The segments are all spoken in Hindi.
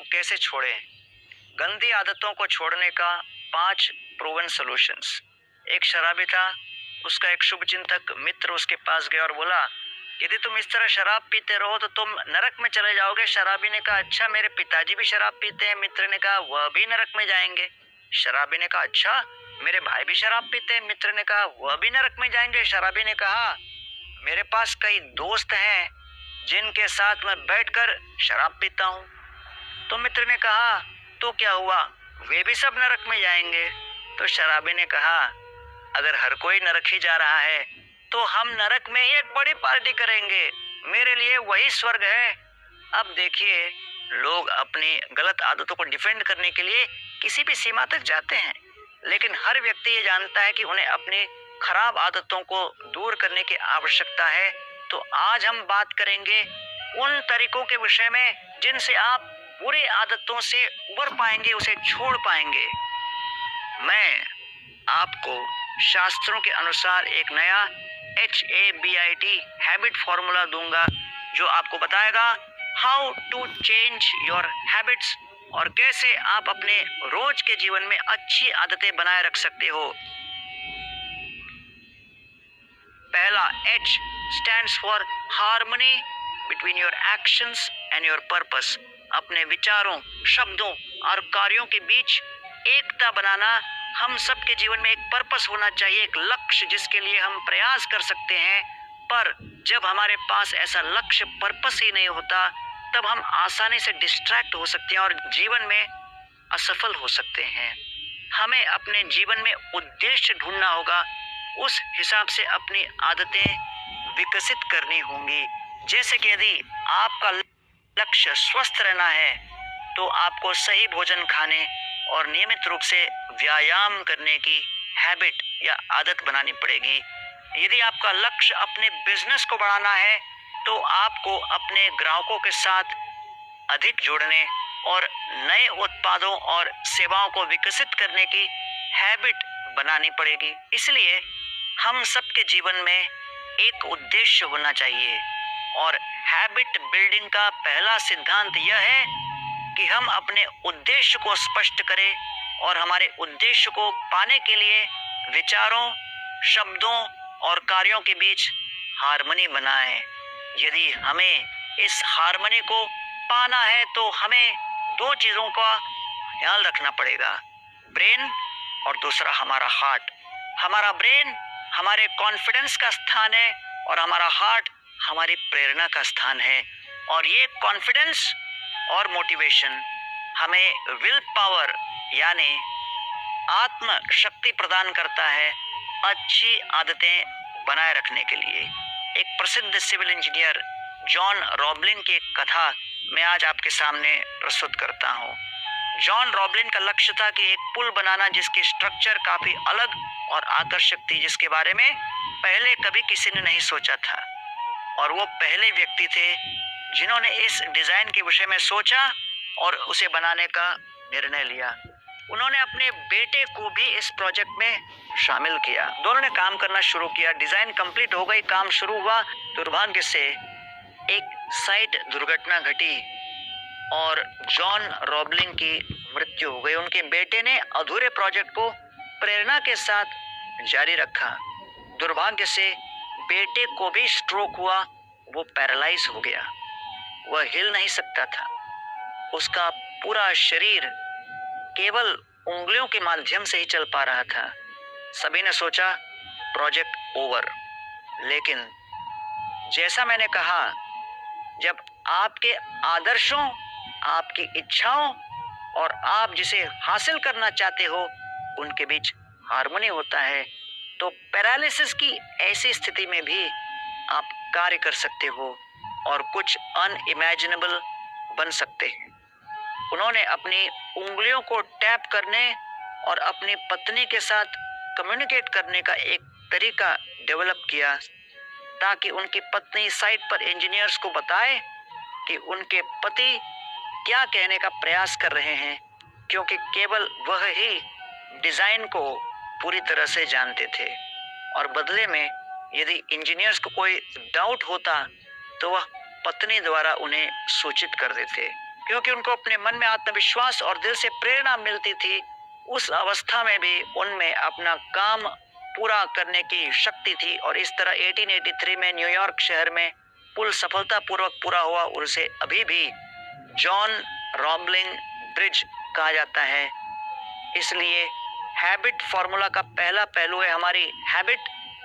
कैसे छोड़ें? गंदी आदतों को छोड़ने का 5 प्रूवन सॉल्यूशंस। एक शराबी था, उसका एक शुभचिंतक मित्र उसके पास गया और बोला, यदि तुम इस तरह शराब पीते रहो तो तुम नरक में चले जाओगे। शराबी ने कहा, अच्छा मेरे पिताजी भी शराब पीते हैं। मित्र ने कहा, वह भी नरक में जाएंगे। शराबी ने कहा, अच्छा मेरे भाई भी शराब पीते हैं। मित्र ने कहा, वह भी नरक में जाएंगे। शराबी ने कहा, मेरे पास कई दोस्त हैं जिनके साथ मैं बैठकर शराब पीता हूँ। तो मित्र ने कहा, तो क्या हुआ, वे भी सब नरक में जाएंगे। तो शराबी ने कहा, अगर हर कोई नरक ही जा रहा है तो हम नरक में ही एक बड़ी पार्टी करेंगे, मेरे लिए वही स्वर्ग है। अब देखिए, लोग अपनी गलत आदतों को डिफेंड करने के लिए किसी भी सीमा तक जाते हैं, लेकिन हर व्यक्ति ये जानता है कि उन्हें अपनी खराब आदतों को दूर करने की आवश्यकता है। तो आज हम बात करेंगे उन तरीकों के विषय में जिनसे आप बुरी आदतों से उबर पाएंगे, उसे छोड़ पाएंगे। मैं आपको शास्त्रों के अनुसार एक नया HABIT हैबिट फॉर्मूला दूंगा जो आपको बताएगा how to change your habits और कैसे आप अपने रोज के जीवन में अच्छी आदतें बनाए रख सकते हो। पहला H stands for harmony between your actions and your purpose. अपने विचारों, शब्दों और कार्यों के बीच एकता बनाना। हम सबके जीवन में एक पर्पस होना चाहिए, एक लक्ष्य जिसके लिए हम प्रयास कर सकते हैं। पर जब हमारे पास ऐसा लक्ष्य, पर्पस ही नहीं होता, तब हम आसानी से डिस्ट्रैक्ट हो सकते हैं और जीवन में असफल हो सकते हैं। हमें अपने जीवन में उद्देश्य ढूंढना होगा, उस हिसाब से अपनी आदतें विकसित करनी होंगी। जैसे कि यदि आपका लक्ष्य स्वस्थ रहना है तो आपको सही भोजन खाने और नियमित रूप से व्यायाम करने की हैबिट या आदत बनानी पड़ेगी। यदि आपका लक्ष्य अपने बिजनेस को बढ़ाना है तो आपको अपने ग्राहकों के साथ अधिक जुड़ने और नए उत्पादों और सेवाओं को विकसित करने की हैबिट बनानी पड़ेगी। इसलिए हम सबके जीवन में एक उद्देश्य होना चाहिए और हैबिट बिल्डिंग का पहला सिद्धांत यह है कि हम अपने उद्देश्य को स्पष्ट करें और हमारे उद्देश्य को पाने के लिए विचारों, शब्दों और कार्यों के बीच हार्मनी बनाएं। यदि हमें इस हार्मनी को पाना है तो हमें 2 चीजों का ख्याल रखना पड़ेगा, ब्रेन और दूसरा हमारा हार्ट। हमारा ब्रेन हमारे कॉन्फिडेंस का स्थान है और हमारा हार्ट हमारी प्रेरणा का स्थान है। और ये कॉन्फिडेंस और मोटिवेशन हमें विल पावर यानी आत्म शक्ति प्रदान करता है अच्छी आदतें बनाए रखने के लिए। एक प्रसिद्ध सिविल इंजीनियर जॉन रॉबलिन की एक कथा मैं आज आपके सामने प्रस्तुत करता हूँ। जॉन रॉबलिन का लक्ष्य था कि एक पुल बनाना जिसकी स्ट्रक्चर काफी अलग और आकर्षक थी, जिसके बारे में पहले कभी किसी ने नहीं सोचा था। और वो पहले व्यक्ति थे जिन्होंने इस डिजाइन के विषय में सोचा और उसे बनाने का निर्णय लिया। उन्होंने अपने बेटे को भी इस प्रोजेक्ट में शामिल किया। दोनों ने काम करना शुरू किया। डिजाइन कंप्लीट हो गई, काम शुरू हुआ। दुर्भाग्य से एक साइट दुर्घटना घटी और जॉन रॉबलिन की मृत्यु हो गई। उनके बेटे ने अधूरे प्रोजेक्ट को प्रेरणा के साथ जारी रखा। दुर्भाग्य से बेटे को भी स्ट्रोक हुआ, वो पैरालाइज हो गया, वह हिल नहीं सकता था। उसका पूरा शरीर केवल उंगलियों के माध्यम से ही चल पा रहा था। सभी ने सोचा प्रोजेक्ट ओवर, लेकिन जैसा मैंने कहा, जब आपके आदर्शों, आपकी इच्छाओं और आप जिसे हासिल करना चाहते हो उनके बीच हार्मनी होता है तो पैरालिसिस की ऐसी स्थिति में भी आप कार्य कर सकते हो और कुछ अनइमेजिनेबल बन सकते हैं। उन्होंने अपनी उंगलियों को टैप करने और अपनी पत्नी के साथ कम्युनिकेट करने का एक तरीका डेवलप किया ताकि उनकी पत्नी साइट पर इंजीनियर्स को बताए कि उनके पति क्या कहने का प्रयास कर रहे हैं, क्योंकि केवल वह ही डिजाइन को पूरी तरह से जानते थे। और बदले में यदि इंजीनियर्स को कोई डाउट होता तो वह पत्नी द्वारा उन्हें सूचित कर देते। क्योंकि उनको अपने मन में आत्मविश्वास और दिल से प्रेरणा मिलती थी। उस अवस्था में भी उनमें अपना काम पूरा करने की शक्ति थी और इस तरह 1883 में न्यूयॉर्क शहर में पुल सफलतापूर्वक पूरा हुआ और उसे अभी भी जॉन रॉम्बलिंग ब्रिज कहा जाता है। इसलिए हैबिट फॉर्मूला का पहला पहलू है हमारी हैबिट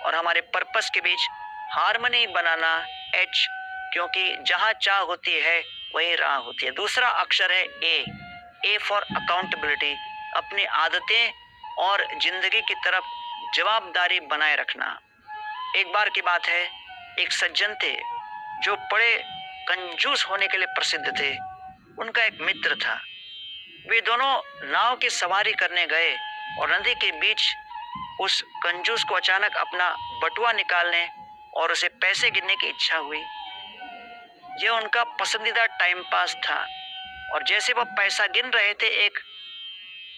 और हमारे पर्पस के बीच हार्मनी बनाना, एच, क्योंकि जहां चाह होती है वही राह होती है। दूसरा अक्षर है ए फॉर अकाउंटेबिलिटी, अपनी आदतें और जिंदगी की तरफ जवाबदारी बनाए रखना। एक बार की बात है, एक सज्जन थे जो बड़े कंजूस होने के लिए प्रसिद्ध थे। उनका एक मित्र था। वे दोनों नाव की सवारी करने गए और नदी के बीच उस कंजूस को अचानक अपना बटुआ निकालने और उसे पैसे गिनने की इच्छा हुई। यह उनका पसंदीदा टाइम पास था और जैसे वह पैसा गिन रहे थे, एक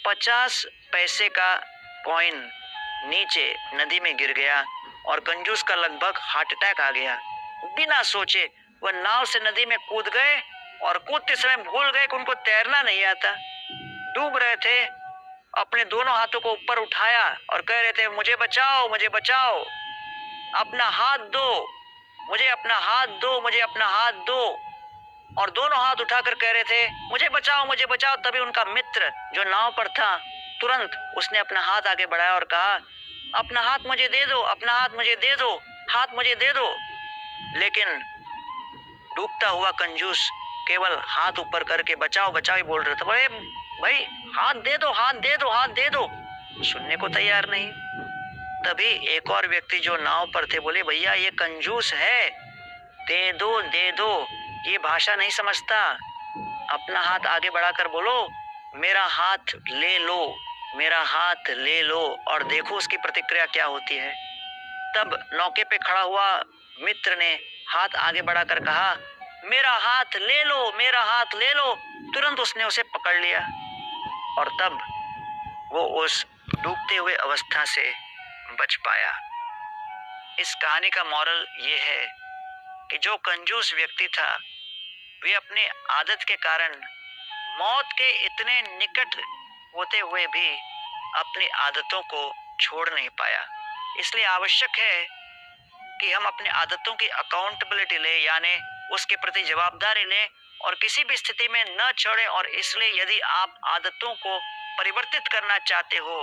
50 पैसे का कॉइन नीचे नदी में गिर गया और कंजूस का लगभग हार्ट अटैक आ गया। बिना सोचे वह नाव से नदी में कूद गए और कूदते समय भूल गए कि उनको तैरना नहीं आता। डूब रहे थे, अपने दोनों हाथों को ऊपर उठाया और कह रहे थे, मुझे बचाओ, मुझे बचाओ, अपना हाथ दो, मुझे अपना हाथ दो, मुझे अपना हाथ दो। और दोनों हाथ उठाकर कह रहे थे, मुझे बचाओ, मुझे बचाओ। तभी उनका मित्र जो नाव पर था, तुरंत उसने अपना हाथ आगे बढ़ाया और कहा, अपना हाथ मुझे दे दो, अपना हाथ मुझे दे दो, हाथ मुझे दे दो। लेकिन डूबता हुआ कंजूस केवल हाथ ऊपर करके बचाओ बचाओ ही बोल रहे थे। बोले, भाई हाथ दे दो, हाथ दे दो, हाथ दे दो। सुनने को तैयार नहीं। तभी एक और व्यक्ति जो नाव पर थे बोले, भैया ये कंजूस है, दे दो दे दो, ये भाषा नहीं समझता। अपना हाथ आगे बढ़ाकर बोलो, मेरा हाथ ले लो, मेरा हाथ ले लो, और देखो उसकी प्रतिक्रिया क्या होती है। तब नौके पे खड़ा हुआ मित्र ने हाथ आगे बढ़ाकर कहा, मेरा हाथ ले लो, मेरा हाथ ले लो। तुरंत उसने उसे पकड़ लिया और तब वो उस डूबते हुए अवस्था से बच पाया। इस कहानी का मॉरल ये है कि जो कंजूस व्यक्ति था, वे अपनी आदत के कारण मौत के इतने निकट होते हुए भी अपनी आदतों को छोड़ नहीं पाया। इसलिए आवश्यक है कि हम अपनी आदतों की अकाउंटेबिलिटी लें, यानी उसके प्रति जवाबदारी लें और किसी भी स्थिति में न छोड़ें। और इसलिए यदि आप आदतों को परिवर्तित करना चाहते हो,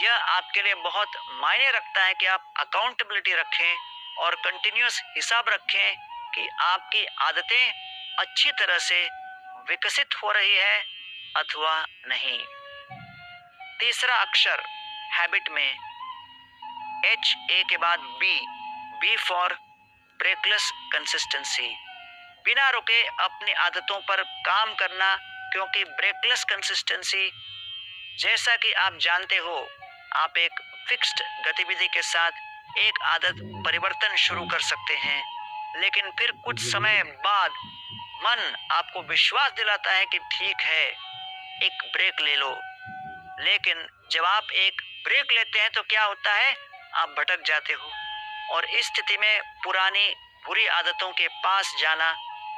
यह आपके लिए बहुत मायने रखता है कि आप अकाउंटेबिलिटी रखें और कंटिन्यूअस हिसाब रखें कि आपकी आदतें अच्छी तरह से विकसित हो रही है अथवा नहीं। तीसरा अक्षर हैबिट में एच, ए के बाद बी फॉर ब्रेकलेस कंसिस्टेंसी, बिना रुके अपनी आदतों पर काम करना। क्योंकि ब्रेकलेस कंसिस्टेंसी, जैसा कि आप जानते हो, आप एक फिक्स्ड गतिविधि के साथ एक आदत परिवर्तन शुरू कर सकते हैं, लेकिन फिर कुछ समय बाद मन आपको विश्वास दिलाता है कि ठीक है, एक ब्रेक ले लो। लेकिन जब आप एक ब्रेक लेते हैं तो क्या होता है, आप भटक जाते हो और इस स्थिति में पुरानी बुरी आदतों के पास जाना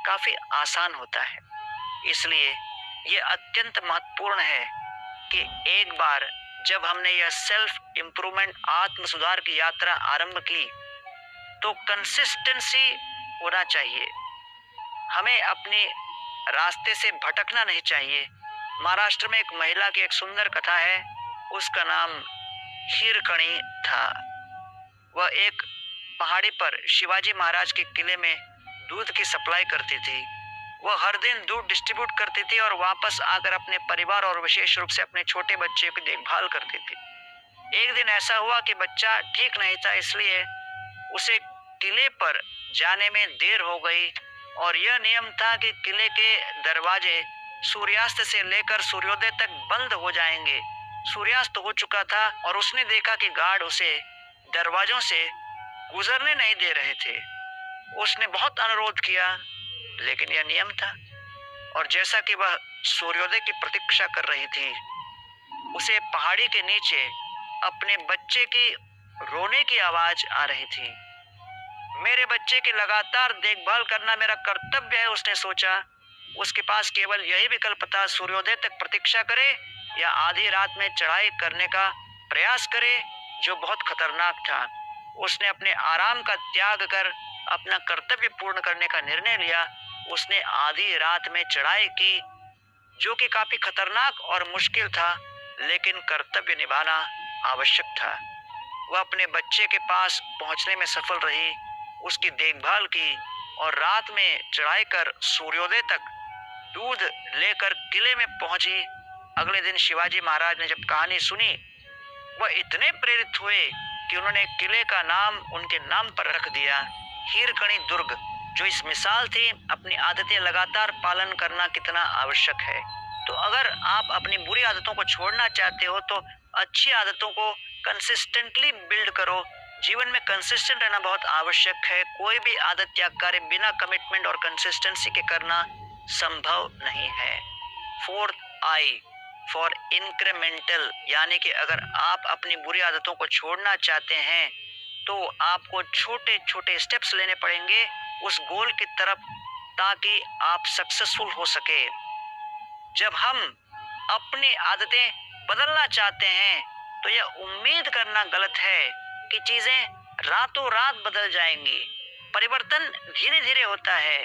काफी आसान होता है। इसलिए ये अत्यंत महत्वपूर्ण है कि एक बार जब हमने यह सेल्फ इम्प्रूवमेंट, आत्म सुधार की यात्रा आरंभ की, तो कंसिस्टेंसी होना चाहिए। हमें अपने रास्ते से भटकना नहीं चाहिए। महाराष्ट्र में एक महिला की एक सुंदर कथा है, उसका नाम हीरकणी था। वह एक पहाड़ी पर शिवाजी महाराज के किले में दूध की सप्लाई करती थी। वह हर दिन दूध डिस्ट्रीब्यूट करती थी और वापस आकर अपने परिवार और विशेष रूप से अपने छोटे बच्चे की देखभाल करती थी। एक दिन ऐसा हुआ कि बच्चा ठीक नहीं था, इसलिए उसे किले पर जाने में देर हो गई और यह नियम था कि किले के दरवाजे सूर्यास्त से लेकर सूर्योदय तक बंद हो जाएंगे। सूर्यास्त हो चुका था और उसने देखा कि गार्ड उसे दरवाजों से गुजरने नहीं दे रहे थे। उसने बहुत अनुरोध किया, लेकिन यह नियम था। और जैसा कि वह सूर्योदय की प्रतीक्षा कर रही थी, उसे पहाड़ी के नीचे अपने बच्चे की रोने की आवाज आ रही थी। मेरे बच्चे की लगातार देखभाल करना मेरा कर्तव्य है, उसने सोचा। उसके पास केवल यही विकल्प था, सूर्योदय तक प्रतीक्षा करे या आधी रात में चढ़ाई करने का प्रयास करे, जो बहुत खतरनाक था। उसने अपने आराम का त्याग कर अपना कर्तव्य पूर्ण करने का निर्णय लिया। उसने आधी रात में चढ़ाई की, जो कि काफी खतरनाक और मुश्किल था, लेकिन कर्तव्य निभाना आवश्यक था। वह अपने बच्चे के पास पहुंचने में सफल रही, उसकी देखभाल की और रात में चढ़ाई कर सूर्योदय तक दूध लेकर किले में पहुंची। अगले दिन शिवाजी महाराज ने जब कहानी सुनी, वह इतने प्रेरित हुए कि उन्होंने किले का नाम उनके नाम पर रख दिया, हीरकणी दुर्ग, जो इस मिसाल थी अपनी आदतें लगातार पालन करना कितना आवश्यक है। तो अगर आप अपनी बुरी आदतों को छोड़ना चाहते हो तो अच्छी आदतों को कंसिस्टेंटली बिल्ड करो। जीवन में कंसिस्टेंट रहना बहुत आवश्यक है। कोई भी आदत या कार्य बिना कमिटमेंट और कंसिस्टेंसी के करना संभव नहीं है। 4th I फॉर इंक्रीमेंटल, यानी कि अगर आप अपनी बुरी आदतों को छोड़ना चाहते हैं तो आपको छोटे छोटे स्टेप्स लेने पड़ेंगे उस गोल की तरफ, ताकि आप सक्सेसफुल हो सके। जब हम अपनी आदतें बदलना चाहते हैं तो यह उम्मीद करना गलत है कि चीजें रातों रात बदल जाएंगी। परिवर्तन धीरे धीरे होता है।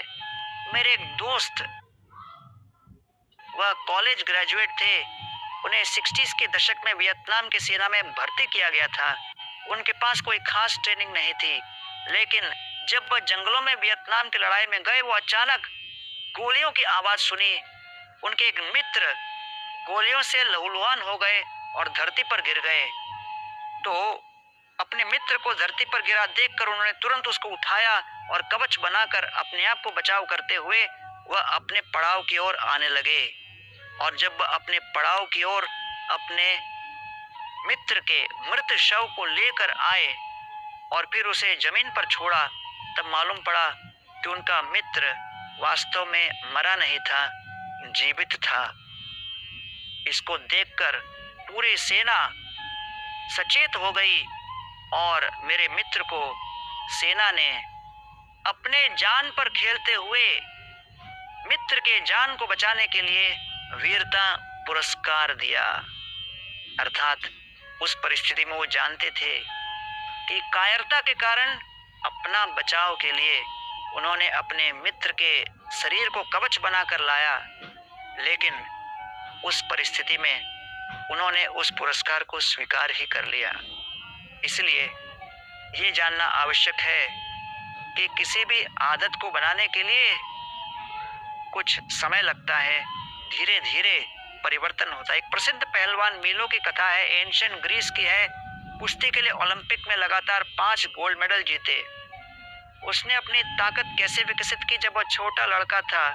मेरे एक दोस्त, वह कॉलेज ग्रेजुएट थे, उन्हें 60s के दशक में वियतनाम की सेना में भर्ती किया गया था। उनके पास कोई खास ट्रेनिंग नहीं थी, लेकिन जब वह जंगलों में वियतनाम की लड़ाई में गए, वो अचानक गोलियों की आवाज सुनी। उनके एक मित्र गोलियों से लहूलुहान हो गए और धरती पर गिर गए। तो अपने मित्र को धरती पर गिरा देखकर उन्होंने तुरंत उसको उठाया और कवच बनाकर अपने आप को बचाव करते हुए वह अपने पड़ाव की ओर आने लगे। और जब वह अपने पड़ाव की ओर अपने मित्र के मृत शव को लेकर आए और फिर उसे जमीन पर छोड़ा, तब मालूम पड़ा कि उनका मित्र वास्तव में मरा नहीं था, जीवित था। इसको देखकर पूरी सेना सचेत हो गई और मेरे मित्र को सेना ने अपने जान पर खेलते हुए मित्र के जान को बचाने के लिए वीरता पुरस्कार दिया। अर्थात उस परिस्थिति में वो जानते थे कि कायरता के कारण अपना बचाव के लिए उन्होंने अपने मित्र के शरीर को कवच बनाकर लाया, लेकिन उस परिस्थिति में उन्होंने उस पुरस्कार को स्वीकार ही कर लिया। इसलिए ये जानना आवश्यक है कि किसी भी आदत को बनाने के लिए कुछ समय लगता है, धीरे धीरे परिवर्तन होता है। एक प्रसिद्ध पहलवान मीलो की कथा है, एंशिएंट ग्रीस की है। कुश्ती के लिए ओलंपिक में लगातार 5 गोल्ड मेडल जीते। उसने अपनी ताकत कैसे विकसित की? जब वह छोटा लड़का था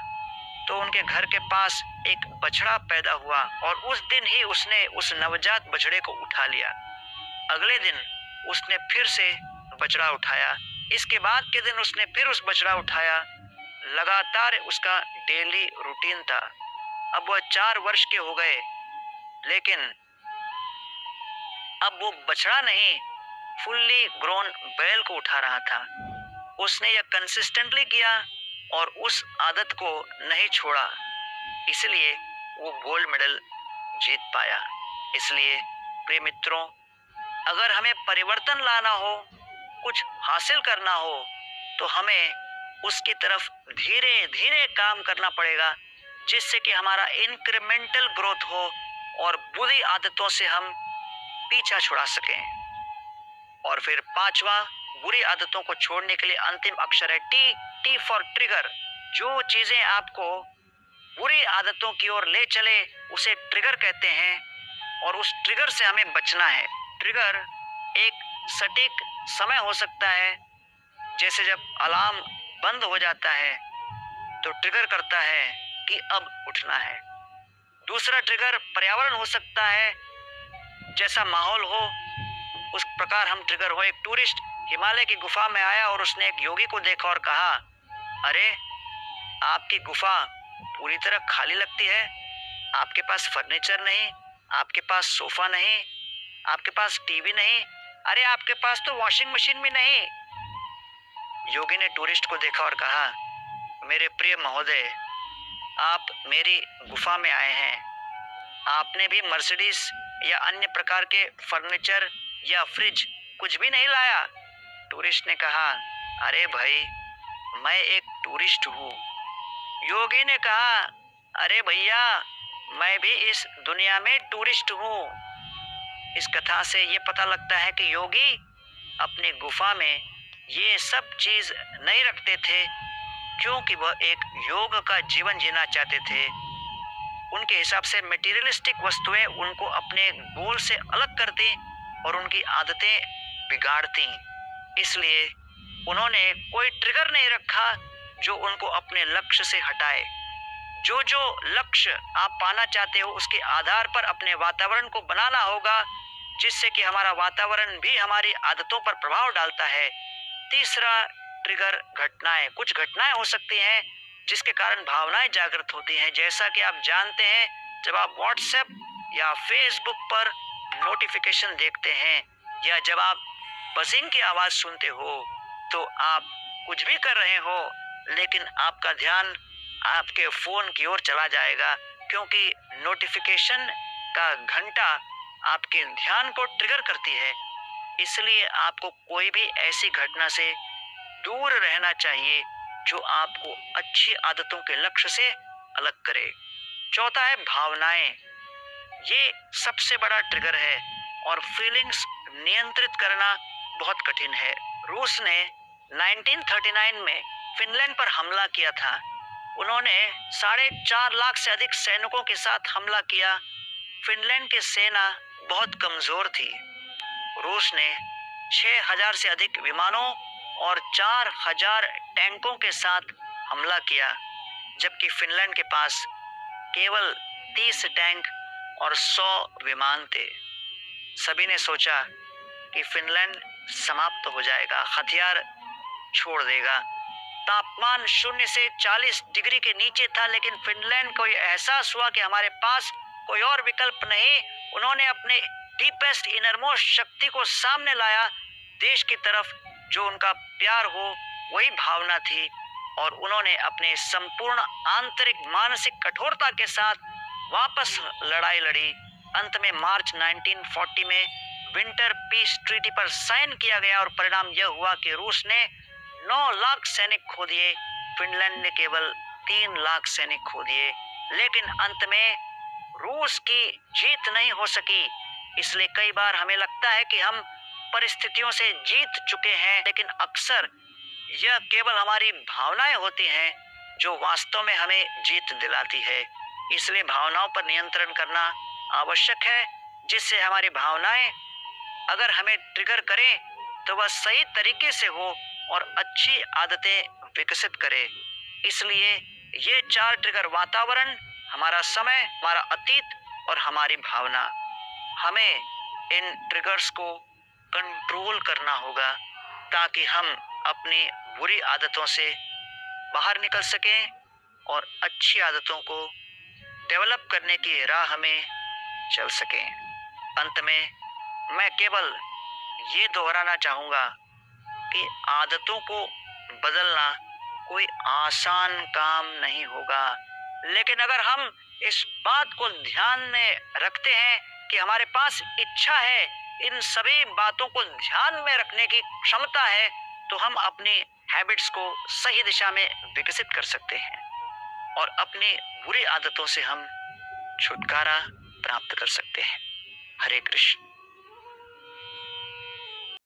तो उनके घर के पास एक बछड़ा पैदा हुआ और उस दिन ही उसने उस नवजात बछड़े को उठा लिया। अगले दिन उसने फिर से बछड़ा उठाया, इसके बाद के दिन उसने फिर उस बछड़ा उठाया। लगातार उसका डेली रूटीन था। अब वह 4 वर्ष के हो गए, लेकिन अब वो बछड़ा नहीं, फुल्ली ग्रोन बैल को उठा रहा था। उसने यह कंसिस्टेंटली किया और उस आदत को नहीं छोड़ा, इसलिए वो गोल्ड मेडल जीत पाया। इसलिए प्रिय मित्रों, अगर हमें परिवर्तन लाना हो, कुछ हासिल करना हो, तो हमें उसकी तरफ धीरे धीरे काम करना पड़ेगा, जिससे कि हमारा इंक्रीमेंटल ग्रोथ हो और बुरी आदतों से हम पीछा छुड़ा सकें। और फिर 5वां, बुरी आदतों को छोड़ने के लिए अंतिम अक्षर है टी। T for trigger. जो चीजें आपको बुरी आदतों की ओर ले चले उसे ट्रिगर कहते हैं और उस ट्रिगर से हमें बचना है। ट्रिगर एक सटीक समय हो सकता है, जैसे जब अलार्म बंद हो जाता है तो ट्रिगर करता है कि अब उठना है। दूसरा ट्रिगर पर्यावरण हो सकता है, जैसा माहौल हो उस प्रकार हम ट्रिगर हो। एक टूरिस्ट हिमालय की गुफा में आया और उसने एक योगी को देखा और कहा, अरे आपकी गुफा पूरी तरह खाली लगती है, आपके पास फर्नीचर नहीं, आपके पास सोफा नहीं, आपके पास टीवी नहीं, अरे आपके पास तो वॉशिंग मशीन भी नहीं। योगी ने टूरिस्ट को देखा और कहा, मेरे प्रिय महोदय, आप मेरी गुफा में आए हैं, आपने भी मर्सिडीज या अन्य प्रकार के फर्नीचर या फ्रिज कुछ भी नहीं लाया। टूरिस्ट ने कहा, अरे भाई, मैं एक टूरिस्ट हूँ। योगी ने कहा, अरे भैया, मैं भी इस दुनिया में टूरिस्ट हूँ। इस कथा से ये पता लगता है कि योगी अपनी गुफा में ये सब चीज नहीं रखते थे, क्योंकि वह एक योग का जीवन जीना चाहते थे। उनके हिसाब से मटेरियलिस्टिक वस्तुएं उनको अपने गोल से अलग करती और उनकी आदतें बिगाड़ती। इसलिए उन्होंने कोई ट्रिगर नहीं रखा जो उनको अपने लक्ष्य से हटाए। जो जो लक्ष्य आप पाना चाहते हो उसके आधार पर अपने वातावरण को बनाना होगा, जिससे कि हमारा वातावरण भी हमारी आदतों पर प्रभाव डालता है। तीसरा ट्रिगर घटनाएं। कुछ घटनाएं हो सकती हैं जिसके कारण भावनाएं जागृत होती हैं। जैसा कि आप जानते हैं, जब आप व्हाट्सएप या फेसबुक पर नोटिफिकेशन देखते हैं या जब आप बजिंग की आवाज सुनते हो, तो आप कुछ भी कर रहे हो लेकिन आपका ध्यान आपके फोन की ओर चला जाएगा, क्योंकि नोटिफिकेशन का घंटा आपके ध्यान को ट्रिगर करती है। इसलिए आपको कोई भी ऐसी घटना से दूर रहना चाहिए जो आपको अच्छी आदतों के लक्ष्य से अलग करे। चौथा है भावनाएं। ये सबसे बड़ा ट्रिगर है और फीलिंग्स नियंत्रित करना बहुत कठिन है। रूस ने 1939 में फिनलैंड पर हमला किया था। उन्होंने 4.5 लाख से अधिक सैनिकों के साथ हमला किया। फिनलैंड की सेना बहुत कमजोर थी। रूस ने 6,000 से अधिक विमानों और 4,000 टैंकों के साथ हमला किया, जबकि फिनलैंड के पास केवल 30 टैंक और 100 विमान थे। सभी ने सोचा कि फिनलैंड समाप्त हो जाएगा, हथियार छोड़ देगा। तापमान 0 से 40 डिग्री के नीचे था, लेकिन फिनलैंड को यह एहसास हुआ कि हमारे पास कोई और विकल्प नहीं। उन्होंने अपने डीपेस्ट इनरमोस्ट शक्ति को सामने लाया। देश की तरफ जो उनका प्यार हो वही भावना थी, और उन्होंने अपने संपूर्ण आंतरिक मानसिक कठोरता के साथ वापस लड़ाई लड़ी। अंत में मार्च 1940 में विंटर पीस ट्रीटी पर साइन किया गया और परिणाम यह हुआ कि रूस ने 9 लाख सैनिक खो दिए, फिनलैंड ने केवल 3 लाख सैनिक खो दिए। लेकिन अंत में रूस की जीत नहीं हो सकी। इसलिए कई बार हमें लगता है कि हम परिस्थितियों से जीत चुके हैं, लेकिन अक्सर यह केवल हमारी भावनाएं होती हैं जो वास्तव में हमें जीत दिलाती है। इसलिए भावनाओं पर नियंत्रण करना आवश्यक है, जिससे हमारी भावनाएं अगर हमें ट्रिगर करें तो वह सही तरीके से हो और अच्छी आदतें विकसित करे। इसलिए ये 4 ट्रिगर, वातावरण, हमारा समय, हमारा अतीत और हमारी भावना, हमें इन ट्रिगर्स को कंट्रोल करना होगा ताकि हम अपनी बुरी आदतों से बाहर निकल सकें और अच्छी आदतों को डेवलप करने की राह में चल सकें। अंत में मैं केवल ये दोहराना चाहूँगा कि आदतों को बदलना कोई आसान काम नहीं होगा, लेकिन अगर हम इस बात को ध्यान में रखते हैं कि हमारे पास इच्छा है, इन सभी बातों को ध्यान में रखने की क्षमता है, तो हम अपनी हैबिट्स को सही दिशा में विकसित कर सकते हैं और अपनी बुरी आदतों से हम छुटकारा प्राप्त कर सकते हैं। हरे कृष्ण।